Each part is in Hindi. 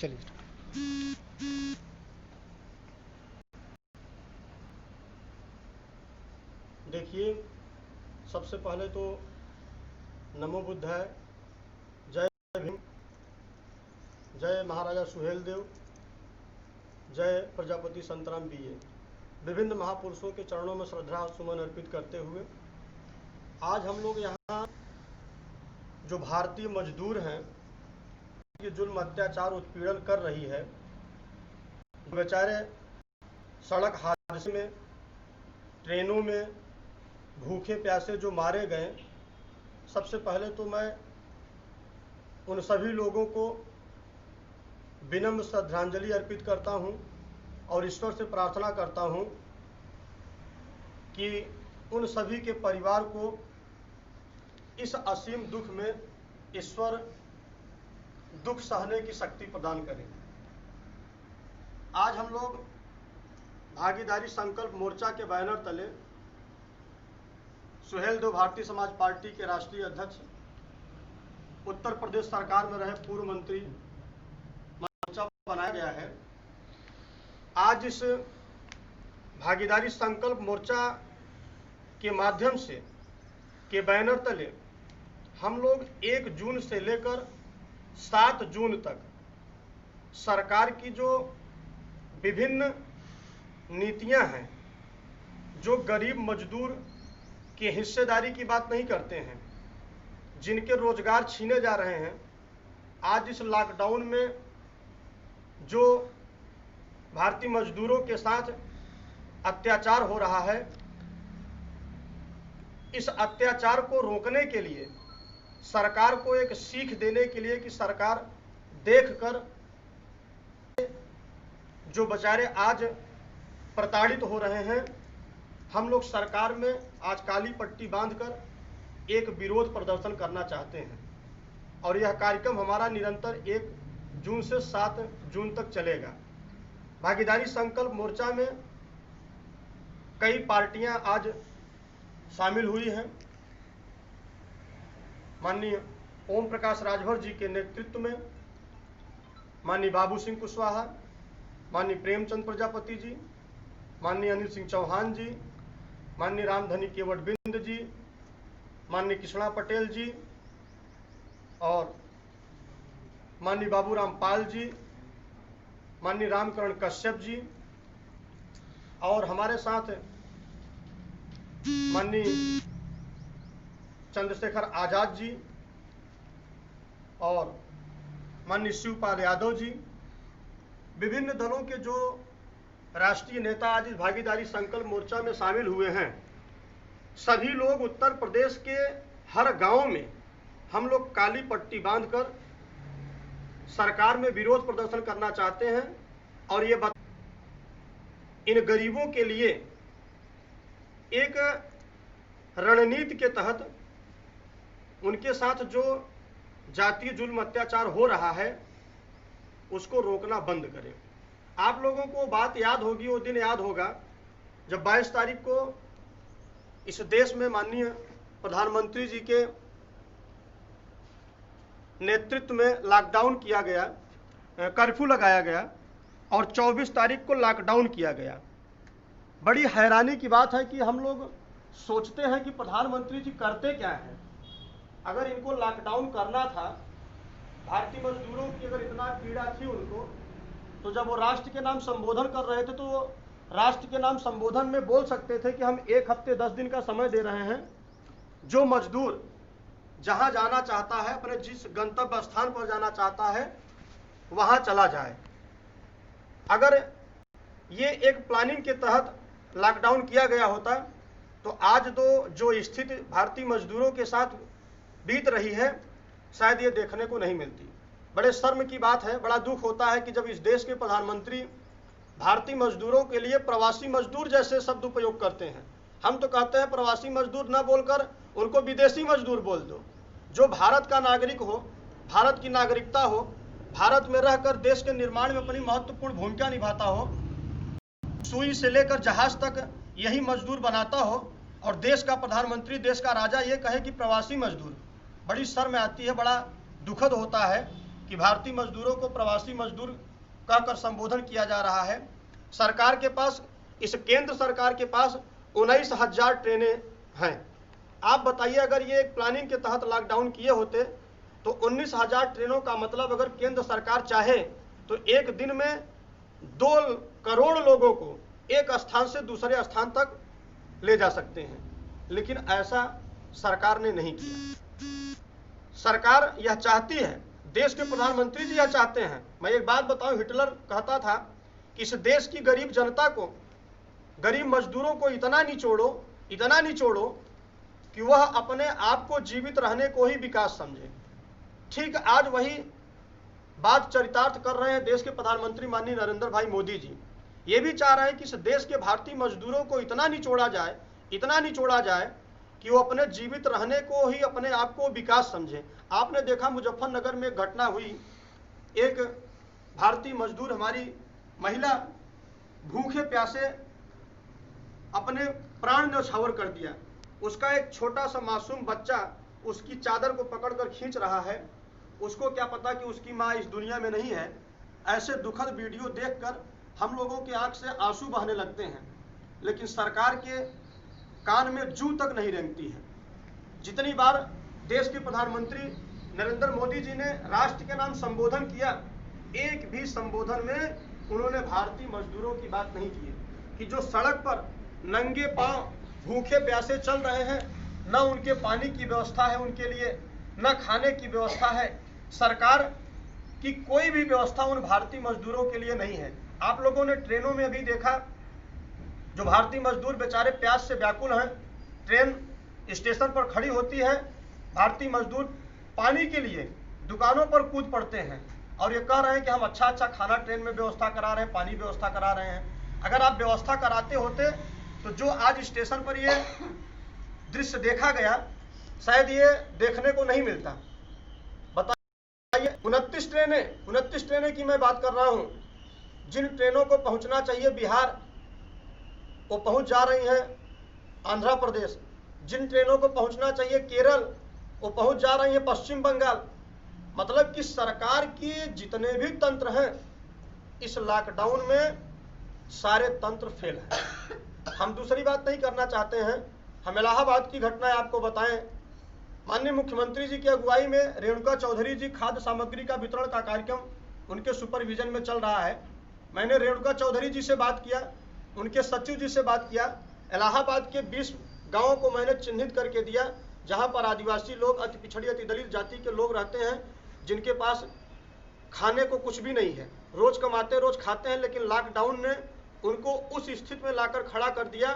चलिए। देखिए, सबसे पहले तो नमो बुद्धाय, जय भीम, जय महाराजा सुहेलदेव, जय प्रजापति संतराम बीए। विभिन्न महापुरुषों के चरणों में श्रद्धा सुमन अर्पित करते हुए आज हम लोग यहाँ जो भारतीय मजदूर हैं, ये जुल्म अत्याचार उत्पीड़न कर रही है, बेचारे सड़क हादसे में, ट्रेनों में भूखे प्यासे जो मारे गए, सबसे पहले तो मैं उन सभी लोगों को विनम्र श्रद्धांजलि अर्पित करता हूं और ईश्वर से प्रार्थना करता हूं कि उन सभी के परिवार को इस असीम दुख में ईश्वर दुख सहने की शक्ति प्रदान करें। आज हम लोग भागीदारी संकल्प मोर्चा के बैनर तले सुहेलदेव भारतीय समाज पार्टी के राष्ट्रीय अध्यक्ष, उत्तर प्रदेश सरकार में रहे पूर्व मंत्री मोर्चा बनाया गया है। आज इस भागीदारी संकल्प मोर्चा के माध्यम से के बैनर तले हम लोग 1 जून से लेकर 7 जून तक सरकार की जो विभिन्न नीतियां हैं, जो गरीब मजदूर की हिस्सेदारी की बात नहीं करते हैं, जिनके रोजगार छीने जा रहे हैं, आज इस लॉकडाउन में जो भारतीय मजदूरों के साथ अत्याचार हो रहा है, इस अत्याचार को रोकने के लिए, सरकार को एक सीख देने के लिए कि सरकार देखकर जो बेचारे आज प्रताड़ित हो रहे हैं, हम लोग सरकार में आज काली पट्टी बांधकर एक विरोध प्रदर्शन करना चाहते हैं और यह कार्यक्रम हमारा निरंतर 1 जून से 7 जून तक चलेगा। भागीदारी संकल्प मोर्चा में कई पार्टियां आज शामिल हुई हैं। माननीय ओम प्रकाश राजभर जी के नेतृत्व में माननीय बाबू सिंह कुशवाहा, माननीय प्रेमचंद प्रजापति जी, माननीय अनिल सिंह चौहान जी, माननीय रामधनी केवट बिंद जी, माननीय कृष्णा पटेल जी और माननीय बाबूराम पाल जी, माननीय रामकरण कश्यप जी और हमारे साथ माननीय चंद्रशेखर आजाद जी और माननीय शिवपाल यादव जी, विभिन्न दलों के जो राष्ट्रीय नेता आज इस भागीदारी संकल्प मोर्चा में शामिल हुए हैं। सभी लोग उत्तर प्रदेश के हर गांव में हम लोग काली पट्टी बांधकर सरकार में विरोध प्रदर्शन करना चाहते हैं और ये इन गरीबों के लिए एक रणनीति के तहत उनके साथ जो जातीय जुल्म अत्याचार हो रहा है उसको रोकना बंद करें। आप लोगों को बात याद होगी, वो दिन याद होगा जब 22 तारीख को इस देश में माननीय प्रधानमंत्री जी के नेतृत्व में लॉकडाउन किया गया, कर्फ्यू लगाया गया और 24 तारीख को लॉकडाउन किया गया। बड़ी हैरानी की बात है कि हम लोग सोचते हैं कि प्रधानमंत्री जी करते क्या हैं। अगर इनको लॉकडाउन करना था, भारतीय मजदूरों की अगर इतना पीड़ा थी उनको, तो जब वो राष्ट्र के नाम संबोधन कर रहे थे तो वो राष्ट्र के नाम संबोधन में बोल सकते थे कि हम 1 हफ्ते 10 दिन का समय दे रहे हैं, जो मजदूर जहां जाना चाहता है, अपने जिस गंतव्य स्थान पर जाना चाहता है वहां चला जाए। अगर ये एक प्लानिंग के तहत लॉकडाउन किया गया होता तो आज तो जो स्थिति भारतीय मजदूरों के साथ बीत रही है शायद ये देखने को नहीं मिलती। बड़े शर्म की बात है, बड़ा दुख होता है कि जब इस देश के प्रधानमंत्री भारतीय मजदूरों के लिए प्रवासी मजदूर जैसे शब्द उपयोग करते हैं। हम तो कहते हैं प्रवासी मजदूर न बोलकर उनको विदेशी मजदूर बोल दो। जो भारत का नागरिक हो, भारत की नागरिकता हो, भारत में रहकर देश के निर्माण में अपनी महत्वपूर्ण भूमिका निभाता हो, सुई से लेकर जहाज तक यही मजदूर बनाता हो और देश का प्रधानमंत्री, देश का राजा ये कहे कि प्रवासी मजदूर। बड़ी शर्म आती है, बड़ा दुखद होता है कि भारतीय मजदूरों को प्रवासी मजदूर कहकर संबोधन किया जा रहा है। सरकार के पास, इस केंद्र सरकार के पास 19,000 ट्रेनें हैं। आप बताइए, अगर ये एक प्लानिंग के तहत लॉकडाउन किए होते तो 19,000 ट्रेनों का मतलब अगर केंद्र सरकार चाहे तो एक दिन में 2 करोड़ लोगों को एक स्थान से दूसरे स्थान तक ले जा सकते हैं, लेकिन ऐसा सरकार ने नहीं किया। सरकार यह चाहती है, देश के प्रधानमंत्री जी यह चाहते हैं। मैं एक बात बताऊं, हिटलर कहता था कि इस देश की गरीब जनता को, गरीब मजदूरों को इतना निचोड़ो कि वह अपने आप को जीवित रहने को ही विकास समझे। ठीक आज वही बात चरितार्थ कर रहे हैं देश के प्रधानमंत्री माननीय नरेंद्र भाई मोदी जी। ये भी चाह रहे हैं कि इस देश के भारतीय मजदूरों को इतना निचोड़ा जाए कि वो अपने जीवित रहने को ही अपने आप को विकास समझे। आपने देखा मुजफ्फरनगर में घटना हुई, एक भारतीय मजदूर, हमारी महिला भूखे प्यासे अपने प्राण न्यौछावर कर दिया। उसका एक छोटा सा मासूम बच्चा उसकी चादर को पकड़कर खींच रहा है। उसको क्या पता कि उसकी माँ इस दुनिया में नहीं है। ऐसे दुखद वीडियो देखकर हम लोगों के आंख से आंसू बहने लगते हैं, लेकिन सरकार के कान में जूं तक नहीं रेंगती है। जितनी बार देश के प्रधानमंत्री नरेंद्र मोदी जी ने राष्ट्र के नाम संबोधन किया, एक भी संबोधन में उन्होंने भारतीय मजदूरों की बात नहीं की कि जो सड़क पर नंगे पांव भूखे प्यासे चल रहे हैं, न उनके पानी की व्यवस्था है उनके लिए, न खाने की व्यवस्था है। सरकार की कोई भी व्यवस्था उन भारतीय मजदूरों के लिए नहीं है। आप लोगों ने ट्रेनों में अभी देखा, जो भारतीय मजदूर बेचारे प्यास से व्याकुल हैं, ट्रेन स्टेशन पर खड़ी होती है, भारतीय मजदूर पानी के लिए दुकानों पर कूद पड़ते हैं और ये कह रहे हैं कि हम अच्छा खाना ट्रेन में व्यवस्था करा रहे हैं, पानी व्यवस्था करा रहे हैं। अगर आप व्यवस्था कराते होते तो जो आज स्टेशन पर ये दृश्य देखा गया, शायद ये देखने को नहीं मिलता। बताइए, 29 ट्रेनें की मैं बात कर रहा हूँ। जिन ट्रेनों को पहुंचना चाहिए बिहार, वो पहुंच जा रही हैं आंध्र प्रदेश। जिन ट्रेनों को पहुंचना चाहिए केरल, वो पहुंच जा रही हैं पश्चिम बंगाल। मतलब कि सरकार की जितने भी तंत्र हैं, इस लॉकडाउन में सारे तंत्र फेल हैं। हम दूसरी बात नहीं करना चाहते हैं, हम इलाहाबाद की घटनाएं आपको बताएं। माननीय मुख्यमंत्री जी की अगुवाई में रेणुका चौधरी जी खाद्य सामग्री का वितरण का कार्यक्रम उनके सुपरविजन में चल रहा है। मैंने रेणुका चौधरी जी से बात किया, उनके सचिव जी से बात किया। इलाहाबाद के 20 गांवों को मैंने चिन्हित करके दिया, जहां पर आदिवासी लोग, अति पिछड़ी, अति दलित जाति के लोग रहते हैं, जिनके पास खाने को कुछ भी नहीं है। रोज कमाते रोज खाते हैं, लेकिन लॉकडाउन ने उनको उस स्थिति में लाकर खड़ा कर दिया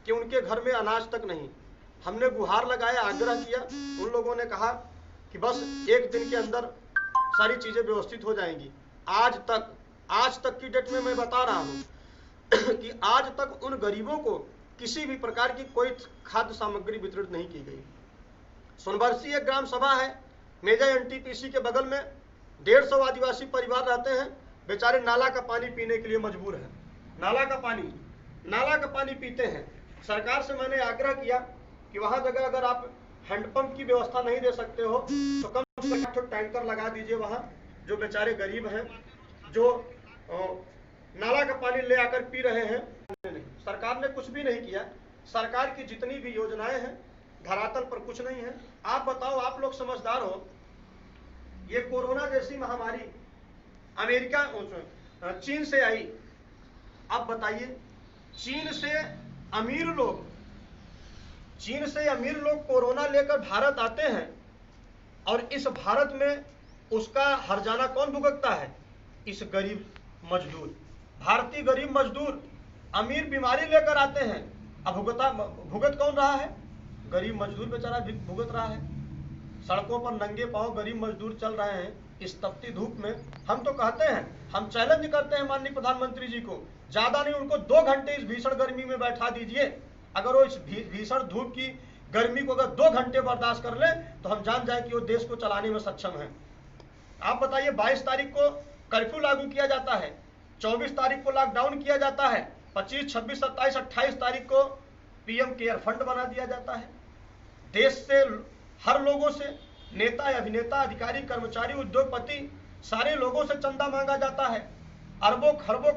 कि उनके घर में अनाज तक नहीं। हमने गुहार लगाया, आग्रह किया, उन लोगों ने कहा कि बस एक दिन के अंदर सारी चीजें व्यवस्थित हो जाएंगी। आज तक की डेट में मैं बता रहा हूं कि आज तक उन गरीबों को किसी भी प्रकार की कोई खाद्य सामग्री वितरित नहीं की गई। सोनबरसी एक ग्राम सभा है, मेजा एनटीपीसी के बगल में 150 आदिवासी परिवार रहते हैं। बेचारे नाला का पानी पीने के लिए मजबूर हैं। नाला का पानी पीते हैं। सरकार से मैंने आग्रह किया कि वहां जगह अगर आप हैंडपंप की व्यवस्था नहीं दे सकते हो तो कम से कम टैंकर लगा दीजिए वहां। जो बेचारे गरीब हैं, जो नाला का पानी ले आकर पी रहे हैं, नहीं, सरकार ने कुछ भी नहीं किया। सरकार की जितनी भी योजनाएं हैं, धरातल पर कुछ नहीं है। आप बताओ, आप लोग समझदार हो, ये कोरोना जैसी महामारी अमेरिका, चीन से आई। अब बताइए, चीन से अमीर लोग कोरोना लेकर भारत आते हैं और इस भारत में उसका हर्जाना कौन भुगतता है? इस गरीब मजदूर, भारतीय गरीब मजदूर। अमीर बीमारी लेकर आते हैं, अब भुगत कौन रहा है? गरीब मजदूर बेचारा भुगत रहा है। सड़कों पर नंगे पांव गरीब मजदूर चल रहे हैं इस तपती धूप में। हम तो कहते हैं, हम चैलेंज करते हैं माननीय प्रधानमंत्री जी को, ज्यादा नहीं, उनको 2 घंटे इस भीषण गर्मी में बैठा दीजिए। अगर वो इस भीषण धूप की गर्मी को अगर 2 घंटे बर्दाश्त कर ले तो हम जान जाए कि वो देश को चलाने में सक्षम है। आप बताइए, 22 तारीख को कर्फ्यू लागू किया जाता है, 24 तारीख को लॉकडाउन किया जाता है, 25, 26, 27, 28 तारीख को पीएम केयर फंड बना दिया जाता है। देश से हर लोगों से, नेता, अभिनेता, अधिकारी, कर्मचारी, उद्योगपति, सारे लोगों से चंदा मांगा जाता है, अरबों खरबों